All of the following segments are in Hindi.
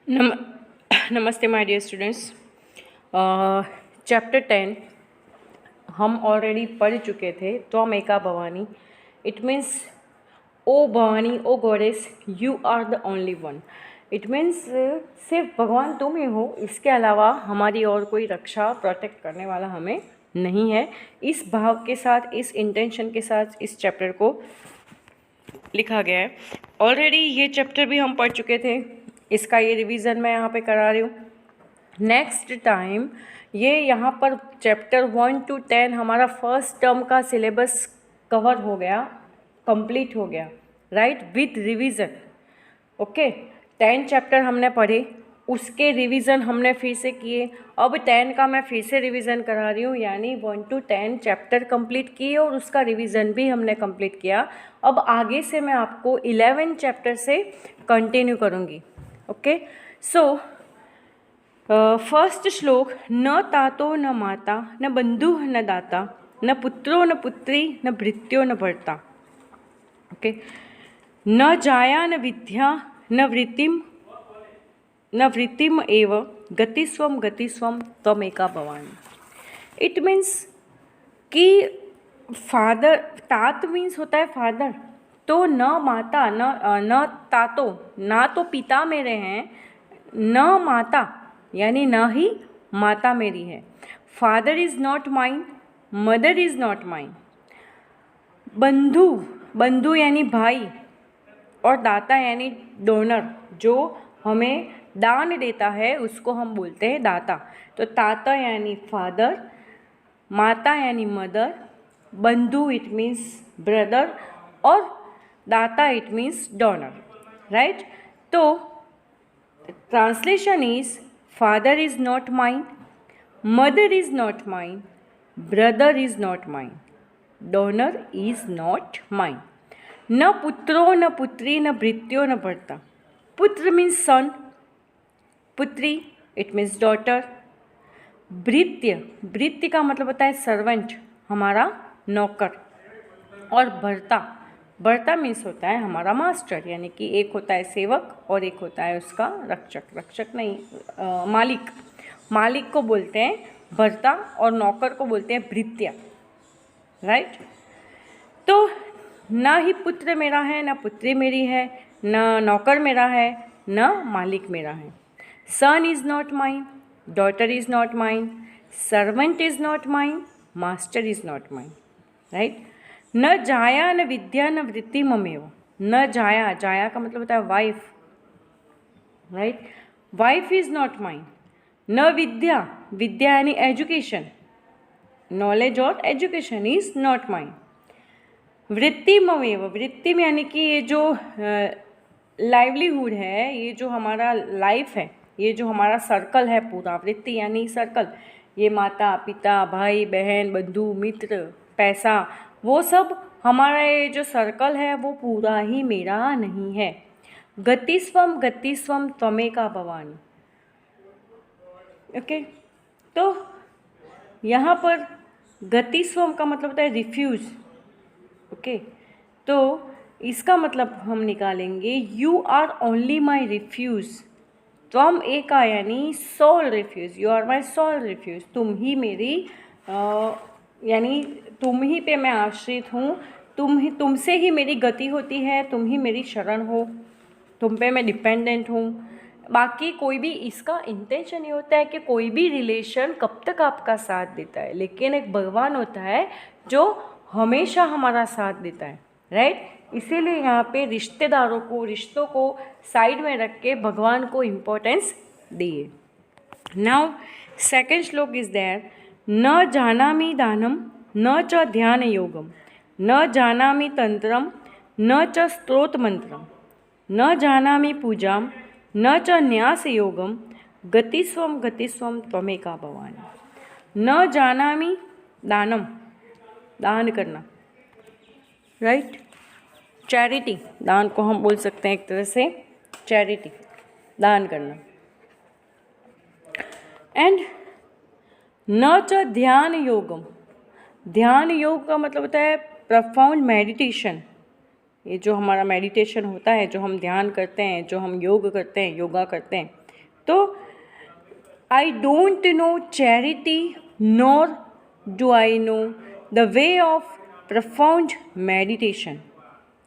नम नमस्ते माय डियर स्टूडेंट्स। चैप्टर 10 हम ऑलरेडी पढ़ चुके थे। त्वमेका Bhavani, it means O Bhavani, O goddess, you are the only one. It means सिर्फ भगवान तुम ही हो, इसके अलावा हमारी और कोई रक्षा प्रोटेक्ट करने वाला हमें नहीं है। इस भाव के साथ, इस इंटेंशन के साथ इस चैप्टर को लिखा गया है। ऑलरेडी ये चैप्टर भी हम पढ़ चुके थे, इसका ये रिवीजन मैं यहाँ पे करा रही हूँ। नेक्स्ट टाइम ये यहाँ पर चैप्टर 1 to 10 हमारा फर्स्ट टर्म का सिलेबस कवर हो गया, कंप्लीट हो गया, right, with revision. Okay, 10 chapter हमने पढ़े, उसके रिवीजन हमने फिर से किए। अब 10 का मैं फिर से रिवीजन करा रही हूँ, यानी 1 to 10 चैप्टर कंप्लीट किए और उसका रिवीजन भी हमने कंप्लीट किया। अब आगे से मैं आपको 11 चैप्टर से कंटिन्यू करूँगी। ओके, सो फर्स्ट श्लोक, न तातो न माता न बंधु न दाता न पुत्रो न पुत्री न भृत्यो न भर्ता। ओके, न जाया न विद्या न वृत्तिम एव गतिस्वम गतिस्वम त्वमेका भवानी। इट मीन्स कि फादर, तात मीन्स होता है फादर, तो न माता न तातो, ना तो पिता मेरे हैं, न माता यानी न ही माता मेरी है। Father is not mine, mother is not mine. बंधु, बंधु यानी भाई, और दाता यानी डोनर, जो हमें दान देता है उसको हम बोलते हैं दाता। तो ताता यानी फादर, माता यानी मदर, बंधु इट मीन्स ब्रदर, और दाता इट मीन्स डोनर, राइट। तो translation is father is not mine, mother is not mine, brother is not mine, donor is not mine. न पुत्रो न पुत्री न भृत्यो न भर्ता। पुत्र मीन्स सन, पुत्री इट मीन्स डॉटर, भृत्य, भृत्य का मतलब होता है सर्वेंट, हमारा नौकर, और भर्ता, भर्ता मीन्स होता है हमारा मास्टर, यानी कि एक होता है सेवक और एक होता है उसका रक्षक, रक्षक नहीं मालिक, मालिक को बोलते हैं भर्ता और नौकर को बोलते हैं भृत्य, राइट। तो ना ही पुत्र मेरा है, ना पुत्री मेरी है, ना नौकर मेरा है, ना मालिक मेरा है। Son is not mine, daughter is not mine, servant is not mine, master is not mine, right. न जाया न विद्या न वृत्ति ममेव। न जाया, जाया का मतलब होता है wife, right, wife is not mine. न विद्या, विद्या यानी एजुकेशन, नॉलेज और एजुकेशन इज़ नॉट माइन। वृत्ति ममेव, वृत्ति में यानी कि ये जो लाइवलीहुड है, ये जो हमारा लाइफ है, ये जो हमारा सर्कल है पूरा, वृत्ति यानी सर्कल, ये माता पिता भाई बहन बंधु मित्र पैसा, वो सब हमारा ये जो सर्कल है वो पूरा ही मेरा नहीं है। गतिस्वम गतिस्वम त्वमेका भवानी। ओके, तो यहाँ पर गतिस्वम का मतलब होता है रिफ्यूज। ओके, तो इसका मतलब हम निकालेंगे you are only my refuge. त्वम एका यानी soul refuge, you are my soul refuge, तुम ही मेरी यानी तुम ही पे मैं आश्रित हूँ, तुमसे ही मेरी गति होती है, तुम ही मेरी शरण हो, तुम पे मैं डिपेंडेंट हूँ। बाकी कोई भी, इसका इंटेंशन ये होता है कि कोई भी रिलेशन कब तक आपका साथ देता है, लेकिन एक भगवान होता है जो हमेशा हमारा साथ देता है, राइट। इसीलिए यहाँ पे रिश्तेदारों को, रिश्तों को साइड में रख के भगवान को इम्पोर्टेंस दिए। नाउ सेकेंड श्लोक इज देयर, न जानामि दानम न च ध्यान योगम न जानामि तंत्रम न च स्तोत्र मंत्रम न जानामि पूजाम न च न्यास योगम गतिस्वम गतिस्वम त्वमेका भवानी। न जानामि दानम, दान करना, राइट, चैरिटी, दान को हम बोल सकते हैं एक तरह से चैरिटी, दान करना। एंड न च ध्यान योगम, ध्यान योग का मतलब होता है प्रोफाउंड मेडिटेशन, ये जो हमारा मेडिटेशन होता है, जो हम ध्यान करते हैं, जो हम योग करते हैं, योगा करते हैं, तो I don't no charity nor do I know the way of profound meditation,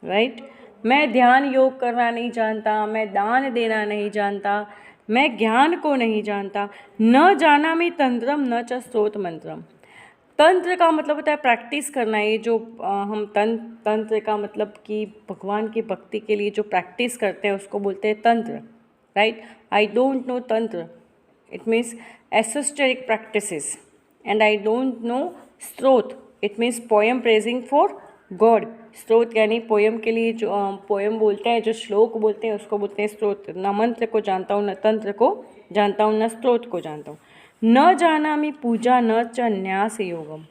right. मैं ध्यान योग करना नहीं जानता, मैं दान देना नहीं जानता, मैं ज्ञान को नहीं जानता। न जानामि तंत्रम न च स्रोत मंत्रम। तंत्र का मतलब होता है प्रैक्टिस करना। ये जो हम तंत्र का मतलब कि भगवान की भक्ति के लिए जो प्रैक्टिस करते हैं उसको बोलते हैं tantra, right. I don't know tantra, it means esoteric practices. And I don't know स्रोत, it means poem praising for God. स्रोत यानी पोएम के लिए जो पोएम बोलते हैं, जो श्लोक बोलते हैं उसको बोलते हैं स्रोत। न मंत्र को जानता हूँ, न तंत्र को जानता हूँ, न स्रोत को जानता हूँ। न जानामि पूजा न च न्यास योगम।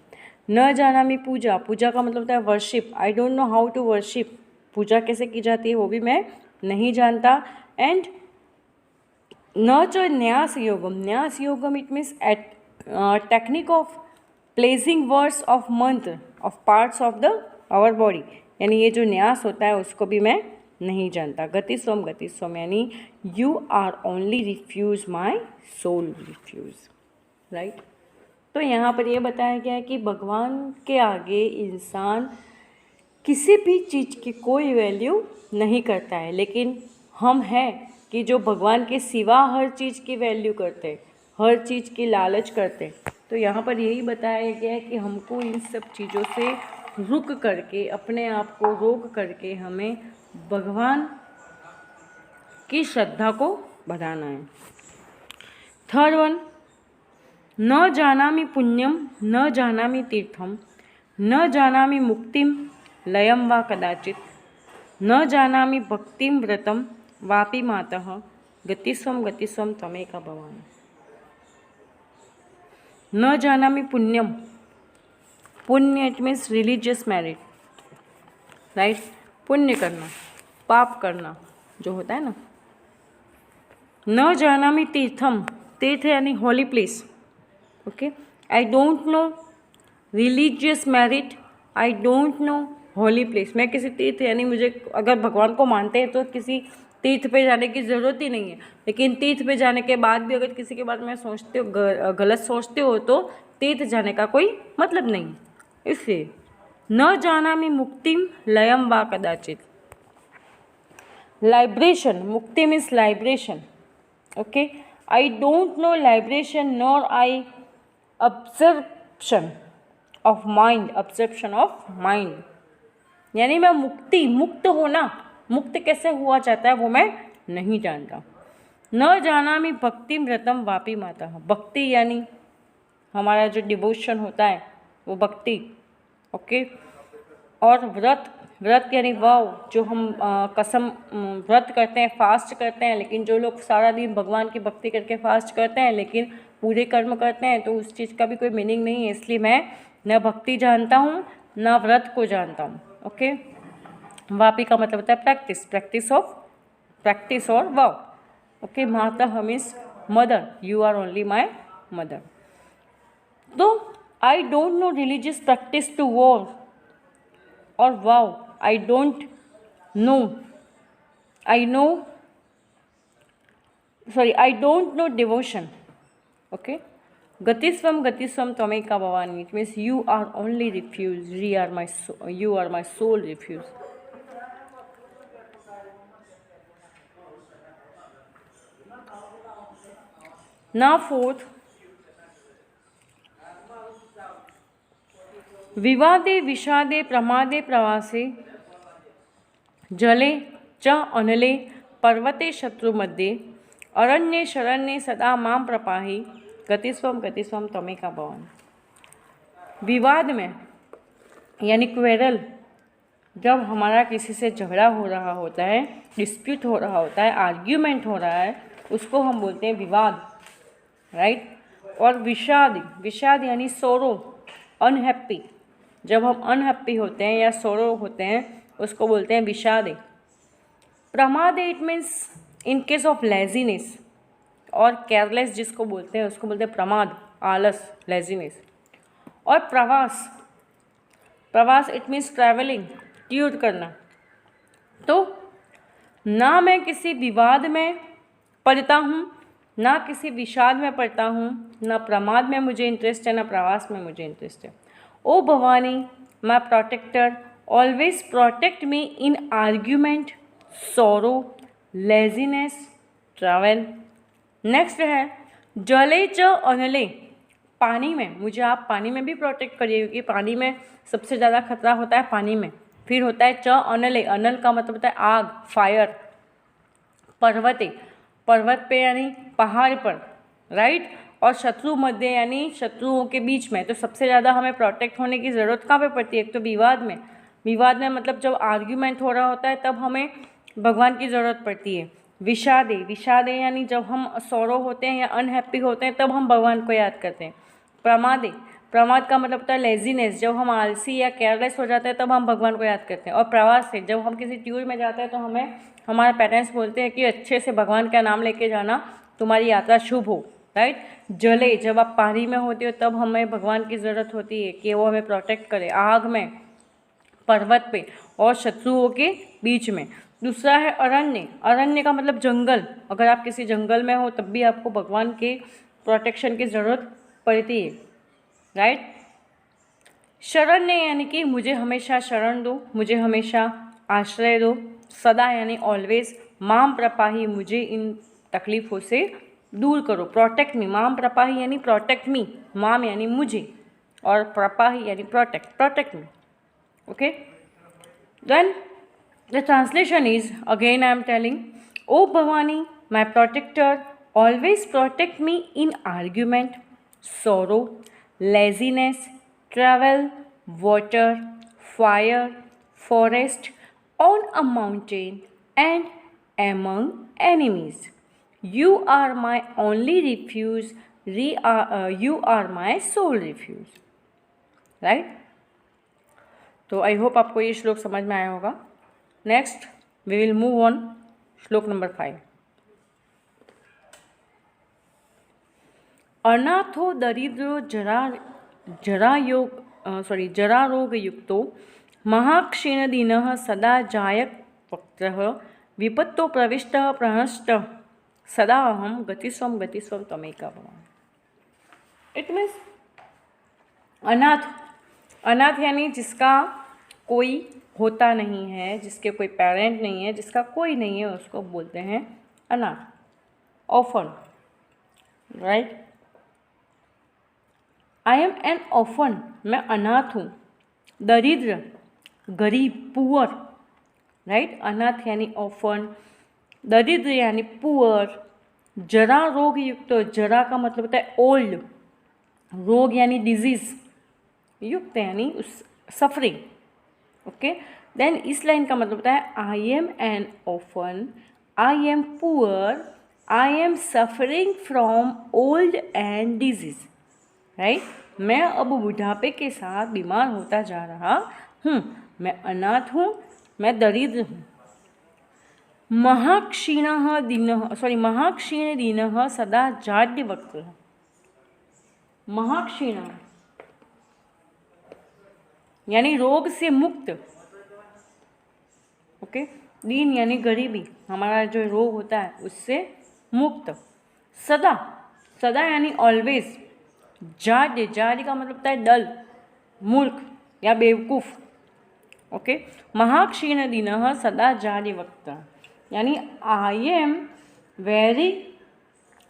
न जानामि पूजा, पूजा का मतलब होता है worship. I don't know how to worship, पूजा कैसे की जाती है वो भी मैं नहीं जानता। एंड न च न्यास योगम, न्यास योगम it means at technique of placing words of mantra of parts of the our body, यानी ये जो न्यास होता है उसको भी मैं नहीं जानता। गति स्वम यानी you are only refuge my soul refuge, right. तो यहाँ पर ये बताया गया है कि भगवान के आगे इंसान किसी भी चीज़ की कोई वैल्यू नहीं करता है, लेकिन हम हैं कि जो भगवान के सिवा हर चीज़ की वैल्यू करते हैं, हर चीज़ की लालच करते हैं। तो यहाँ पर यही बताया गया है कि हमको इन सब चीज़ों से रुक करके, अपने आप को रोक करके हमें भगवान की श्रद्धा को बढ़ाना है। थर्ड वन, न जानामि पुण्यम न जानामि तीर्थम न जानामि मुक्तिम लयम वा कदाचित न जानामि भक्तिम व्रतम वापि मातः गतिस्वम त्वमेका भवानि। न जानामि पुण्यम, पुण्य it means religious merit, right. पुण्य करना, पाप करना जो होता है ना। न जानामि तीर्थम, तीर्थ यानी holy place, okay. I don't know religious merit, I don't no holy place. मैं किसी तीर्थ यानी मुझे अगर भगवान को मानते हैं तो किसी तीर्थ पे जाने की ज़रूरत ही नहीं है, लेकिन तीर्थ पे जाने के बाद भी अगर किसी के बारे में सोचते हो, गलत सोचते हो, तो तीर्थ जाने का कोई मतलब नहीं। इसलिए न जानामि मुक्तिम लयम वा कदाचित। लाइब्रेशन, मुक्ति means liberation, okay. I don't know liberation nor I absorption of mind, absorption of mind यानी मैं मुक्ति, मुक्त होना, मुक्त कैसे हुआ जाता है वो मैं नहीं जानता। न जानामि भक्ति व्रतम वापि माता, भक्ति यानी हमारा जो डिवोशन होता है वो भक्ति, ओके। और व्रत, व्रत यानी वाव, जो हम कसम व्रत करते हैं, फास्ट करते हैं, लेकिन जो लोग सारा दिन भगवान की भक्ति करके फास्ट करते हैं लेकिन पूरे कर्म करते हैं तो उस चीज़ का भी कोई मीनिंग नहीं है। इसलिए मैं न भक्ति जानता हूँ न व्रत को जानता हूँ, ओके। वापी का मतलब होता है प्रैक्टिस, प्रैक्टिस और वाव, ओके। माता means mother, you are only my mother. तो I don't know religious practice to war और vow, I don't know, I don't know devotion, okay. गतिस्वम त्वमेका Bhavani, it means you are only refuge, you are my soul refuge. Now fourth, विवादे विषादे प्रमादे प्रवासे जले च अनले पर्वते शत्रुमध्ये अरण्ये शरण्ये सदा मां प्रपाहि गतिस्वम त्वमेका भवानि। विवाद में यानी क्वेरल, जब हमारा किसी से झगड़ा हो रहा होता है, डिस्प्यूट हो रहा होता है, आर्ग्यूमेंट हो रहा है, उसको हम बोलते हैं विवाद, राइट। और विषाद यानी सोरो, अनहैप्पी, जब हम अनहैप्पी होते हैं या सोरो होते हैं उसको बोलते हैं विषादे। प्रमादे it means in case of laziness और केयरलेस जिसको बोलते हैं उसको बोलते हैं प्रमाद, आलस, लेजीनेस। और प्रवास इट मीन्स ट्रैवलिंग, ट्यूर करना। तो ना मैं किसी विवाद में पड़ता हूँ ना किसी विषाद में पड़ता हूँ, ना प्रमाद में मुझे इंटरेस्ट है, ना प्रवास में मुझे इंटरेस्ट है। O Bhavani my protector, always protect me in argument, sorrow, laziness, travel. Next है जले च अनले, पानी में मुझे आप पानी में भी प्रोटेक्ट करिए, क्योंकि पानी में सबसे ज़्यादा खतरा होता है पानी में। फिर होता है च अनले, अनल का मतलब होता है आग, फायर। पर्वते, पर्वत पे यानी पहाड़ पर, राइट। और शत्रु मध्य यानी शत्रुओं के बीच में। तो सबसे ज़्यादा हमें प्रोटेक्ट होने की ज़रूरत कहाँ पे पड़ती है? एक तो विवाद में, विवाद में मतलब जब आर्ग्यूमेंट हो रहा होता है तब हमें भगवान की ज़रूरत पड़ती है। विषादे, विषादे यानी जब हम सौरो होते हैं या अनहैप्पी होते हैं तब हम भगवान को याद करते हैं। प्रमादे, प्रमाद का मतलब होता है लेजीनेस, जब हम आलसी या केयरलेस हो जाते हैं तब हम भगवान को याद करते हैं। और प्रवास से, जब हम किसी टूर में जाते हैं तो हमें हमारे पेरेंट्स बोलते हैं कि अच्छे से भगवान का नाम लेके जाना, तुम्हारी यात्रा शुभ हो, राइट। जले, जब आप पानी में होते हो तब हमें भगवान की ज़रूरत होती है कि वो हमें प्रोटेक्ट करे। आग में, पर्वत पे, और शत्रुओं के बीच में। दूसरा है अरण्य, अरण्य का मतलब जंगल। अगर आप किसी जंगल में हो तब भी आपको भगवान के प्रोटेक्शन की ज़रूरत पड़ती है, राइट। शरण्य यानी कि मुझे हमेशा शरण दो, मुझे हमेशा आश्रय दो। सदा यानी ऑलवेज। माम प्रपाही, मुझे इन तकलीफ़ों से दूर करो, प्रोटेक्ट मी। माम प्रपाही यानी प्रोटेक्ट मी, माम यानी मुझे, और प्रपाही यानी protect, protect me. Okay, then the translation is, again I am telling, O Bhavani, my protector, always protect me in argument, sorrow, laziness, travel, water, fire, forest, on a mountain, and among enemies. You are my only refuge, you are my sole refuge, right? तो आई होप आपको ये श्लोक समझ में आया होगा। Next we will move on श्लोक नंबर 5। अनाथो दरिद्रो जरा रोग युक्तो महाक्षीणदीनः सदा जायक वक्त्रः विपत्तो प्रविष्टः प्रहष्टः सदा अहम गतिस्वम तमेका भवान्। इट मीन्स अनाथ, अनाथ यानी जिसका कोई होता नहीं है, जिसके कोई पेरेंट नहीं है, जिसका कोई नहीं है, उसको बोलते हैं अनाथ, orphan, right. I am N orphan, मैं अनाथ हूँ। दरिद्र, गरीब, पुअर, राइट। अनाथ यानी ऑर्फन, दरिद्र यानी पुअर। जरा रोग युक्त, जरा का मतलब होता है ओल्ड, रोग यानी डिजीज, युक्त यानी उस सफरिंग, ओके। देन इस लाइन का मतलब होता है I M N orphan, I am poor, I am suffering from old and disease, right. मैं अब बुढ़ापे के साथ बीमार होता जा रहा हूँ, मैं अनाथ हूँ, मैं दरिद्र हूँ। महाक्षीण दीनः सदा जाड्यवक्त्रः, महाक्षीण यानी रोग से मुक्त, ओके। दीन यानी गरीबी, हमारा जो रोग होता है उससे मुक्त। सदा, सदा यानी ऑलवेज। जाड्य, जाड्य का मतलब होता है डल, मूर्ख या बेवकूफ़, ओके। महाक्षीण दीनः सदा जाड्यवक्त्रः यानी I am very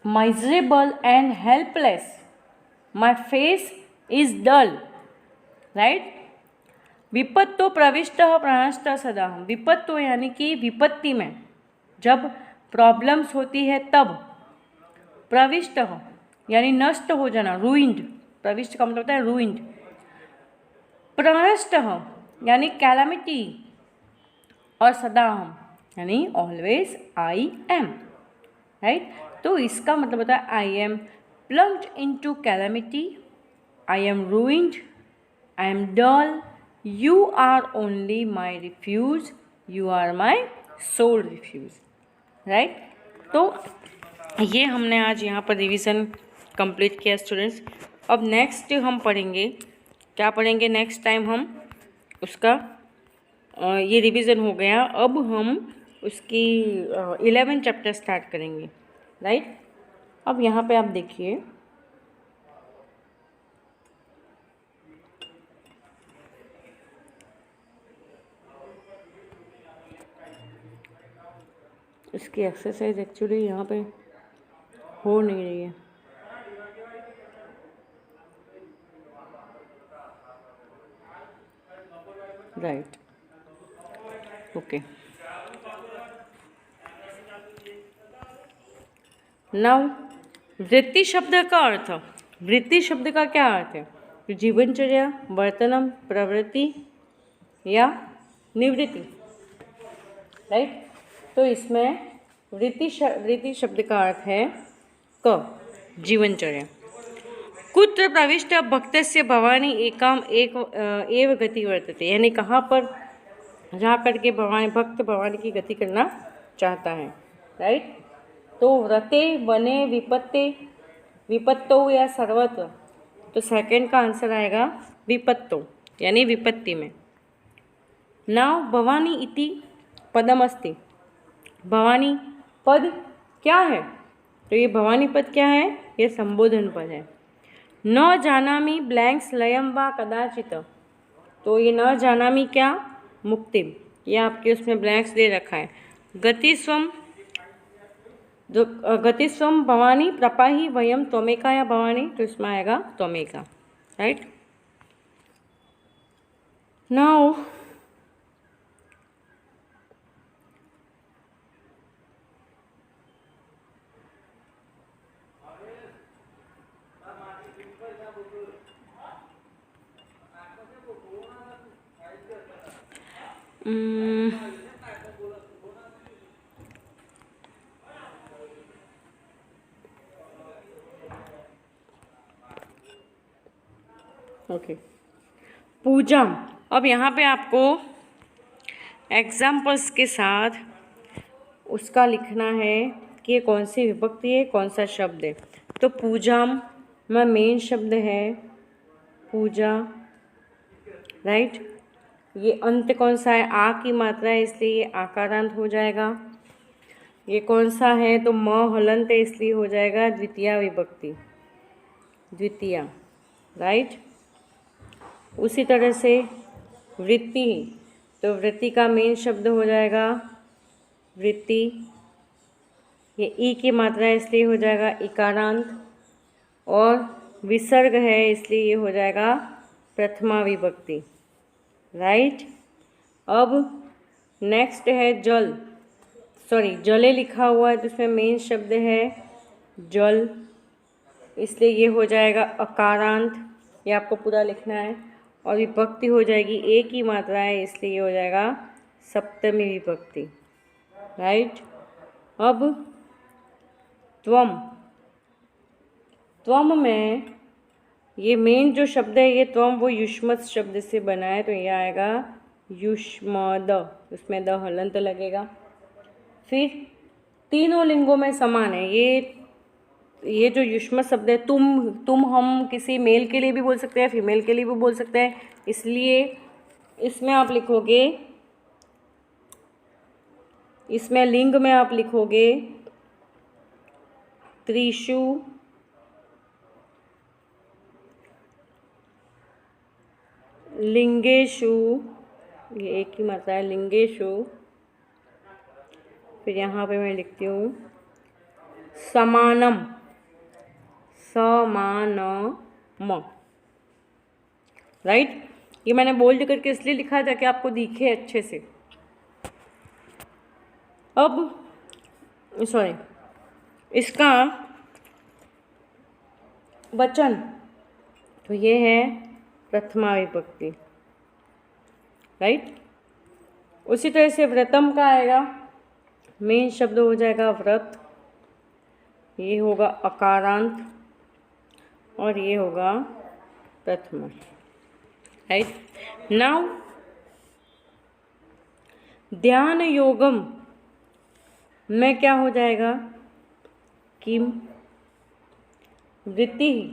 miserable and helpless, my face is dull, right। विपत्तो प्रविष्टः प्रहष्टः सदा, विपत्तो यानी कि विपत्ति में, जब प्रॉब्लम्स होती है तब। प्रविष्टः यानी नष्ट हो जाना, रूइंड, प्रविष्ट का मतलब होता है रूइंड। प्रहष्टः यानी कैलामिटी, और सदा हम यानी ऑलवेज आई एम, राइट। तो इसका मतलब होता है I am plunged into calamity, I am ruined, I am dull, you are only my refuge, you are my soul refuge, right. तो ये हमने आज यहाँ पर रिवीजन कंप्लीट किया स्टूडेंट्स। अब नेक्स्ट हम पढ़ेंगे, क्या पढ़ेंगे नेक्स्ट टाइम हम उसका, ये रिवीजन हो गया, अब हम उसकी 11 चैप्टर स्टार्ट करेंगे, राइट। अब यहाँ पे आप देखिए, इसकी एक्सरसाइज एक्चुअली यहाँ पे हो नहीं रही है। Right, okay. नाउ वृत्ति शब्द का अर्थ, वृत्ति शब्द का क्या अर्थ है? तो जीवनचर्या, वर्तनम, प्रवृत्ति या निवृत्ति। राइट, तो इसमें वृत्ति शब्द का अर्थ है क, जीवनचर्या। कुत्र प्रविष्ट भक्तस्य भवानी एकाम एक एव गति वर्तते, यानी कहाँ पर जा करके भक्त भवानी की गति करना चाहता है। राइट, तो व्रते वने विपत्ते, विपत्तो या सर्वत्र, तो सेकंड का आंसर आएगा विपत्तो, यानी विपत्ति में। नाउ भवानी इति पदमस्ति, भवानी पद क्या है? तो ये भवानी पद क्या है? ये संबोधन पद है। न जानामि ब्लैंक्स लयम वा कदाचित, तो ये न जानामि क्या? मुक्तिम, ये आपके उसमें ब्लैंक्स दे रखा है। गतिस्वम, गतिस्वम भवानी प्रपाही वयम त्वमेका या भवानी, तो इसमें आएगा त्वमेका। राइट, नाउ ओके, पूजा। अब यहाँ पे आपको एग्जाम्पल्स के साथ उसका लिखना है कि ये कौन सी विभक्ति है, कौन सा शब्द है। तो पूजाम में मेन शब्द है पूजा। राइट, ये अंत कौन सा है? आ की मात्रा है, इसलिए ये आकारांत हो जाएगा। ये कौन सा है? तो म हलंत है, इसलिए हो जाएगा द्वितीया विभक्ति, द्वितीया। राइट, उसी तरह से वृत्ति, तो वृत्ति का मेन शब्द हो जाएगा वृत्ति। ये ई की मात्रा है, इसलिए हो जाएगा इकारांत, और विसर्ग है, इसलिए ये हो जाएगा प्रथमा विभक्ति। राइट, अब नेक्स्ट है जल, जले लिखा हुआ है, तो इसमें मेन शब्द है जल, इसलिए ये हो जाएगा अकारांत, ये आपको पूरा लिखना है। और विभक्ति हो जाएगी एक ही मात्रा है, इसलिए ये हो जाएगा सप्तमी विभक्ति। राइट, अब त्वम, त्वम में ये मेन जो शब्द है, ये त्वम वो युष्मत् शब्द से बना है, तो ये आएगा युष्मद, उसमें द हलंत लगेगा। फिर तीनों लिंगों में समान है, ये जो युष्मत शब्द है, तुम हम किसी मेल के लिए भी बोल सकते हैं, फीमेल के लिए भी बोल सकते हैं, इसलिए इसमें आप लिखोगे, इसमें लिंग में आप लिखोगे त्रिषु लिंगेषु, ये एक ही मात्रा है लिंगेषु। फिर यहाँ पे मैं लिखती हूँ समानम, समानम। राइट, ये मैंने बोल्ड करके इसलिए लिखा है ताकि आपको दिखे अच्छे से। अब इसका वचन, तो ये है प्रथमा विभक्ति। राइट, उसी तरह से व्रतम का आएगा, मेन शब्द हो जाएगा व्रत, ये होगा अकारांत, और ये होगा प्रथमा। राइट, नाउ ध्यान योगम में क्या हो जाएगा? किम, वृत्ति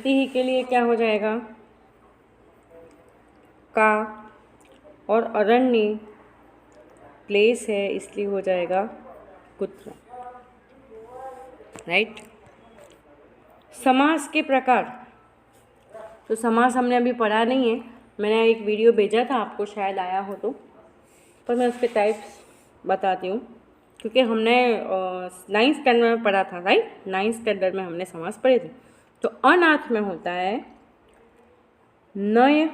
ही के लिए क्या हो जाएगा? का, और अरण्य प्लेस है, इसलिए हो जाएगा कुत्र। राइट। समास के प्रकार, तो समास हमने अभी पढ़ा नहीं है, मैंने एक वीडियो भेजा था आपको, शायद आया हो तो, पर मैं उसके टाइप्स बताती हूँ, क्योंकि हमने 9th स्टैंडर्ड में पढ़ा था, राइट। 9th स्टैंडर्ड में हमने समास पढ़े थे। तो अनाथ में होता है नय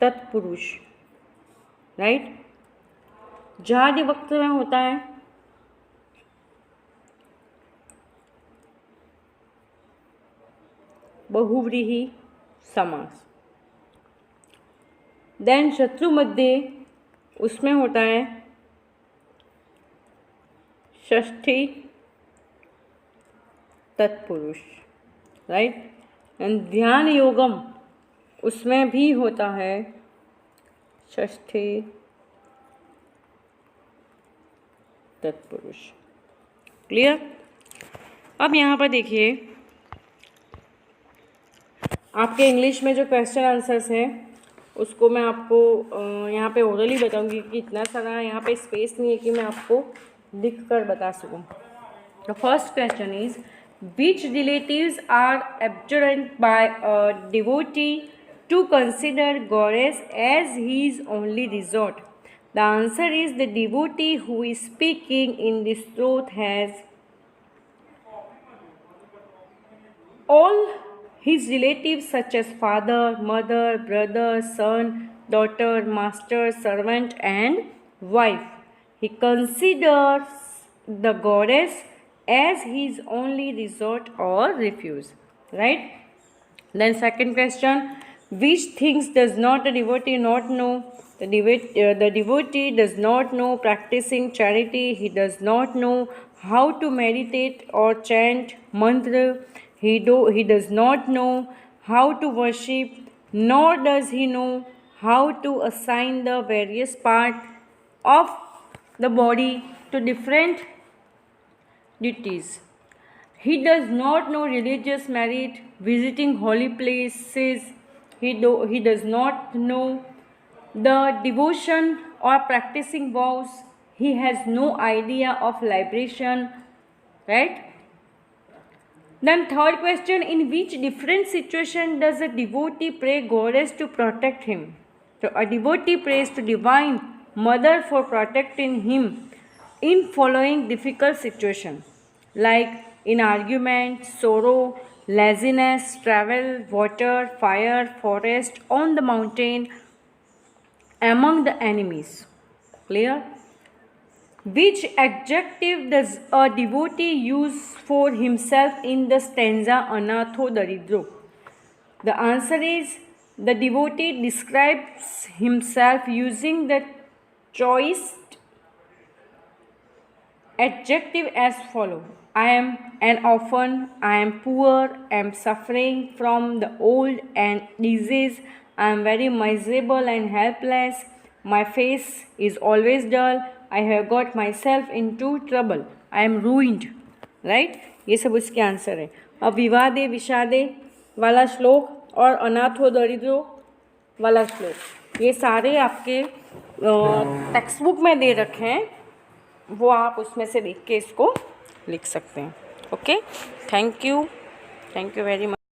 तत्पुरुष, राइट। जाति वक्त में होता है बहुव्रीहि समास। देन शत्रु मध्य, उसमें होता है षष्ठी तत्पुरुष, राइट। एंड ध्यान योगम, उसमें भी होता है षष्ठी तत्पुरुष। क्लियर। अब यहाँ पर देखिए, आपके इंग्लिश में जो क्वेश्चन आंसर्स हैं उसको मैं आपको यहाँ पे ओरली बताऊंगी, कि इतना सारा यहाँ पे स्पेस नहीं है कि मैं आपको लिख कर बता सकूँ। The first question is, which relatives are abhorrent by a devotee to consider goddess as his only resort? The answer is the devotee who is speaking in this truth has all his relatives such as father, mother, brother, son, daughter, master, servant and wife. He considers the goddess as his only resort or refuge, right? Then second question, which things does not the devotee not know? The devotee does not know practicing charity. He does not know how to meditate or chant mantra. He does not know how to worship, nor does he know how to assign the various parts of the body to different deities. He does not know religious merit, visiting holy places. He does not know the devotion or practicing vows. He has no idea of liberation, right? Then third question, in which different situation does a devotee pray goddess to protect him? So a devotee prays to divine mother for protecting him in following difficult situation, like in argument, sorrow, laziness, travel, water, fire, forest, on the mountain, among the enemies. Clear? Which adjective does a devotee use for himself in the stanza Anatho Daridro? The answer is, the devotee describes himself using the choice adjective as follow: I am an orphan, I am poor, I am suffering from the old and disease, I am very miserable and helpless, my face is always dull, I have got myself into trouble, I am ruined, right? ये सब उसके आंसर है। अब विवादे विषादे वाला श्लोक और अनाथो दरिद्रो वाला श्लोक, ये सारे आपके टेक्स्ट बुक में दे रखे हैं, वो आप उसमें से देख के इसको लिख सकते हैं। Okay, thank you very much.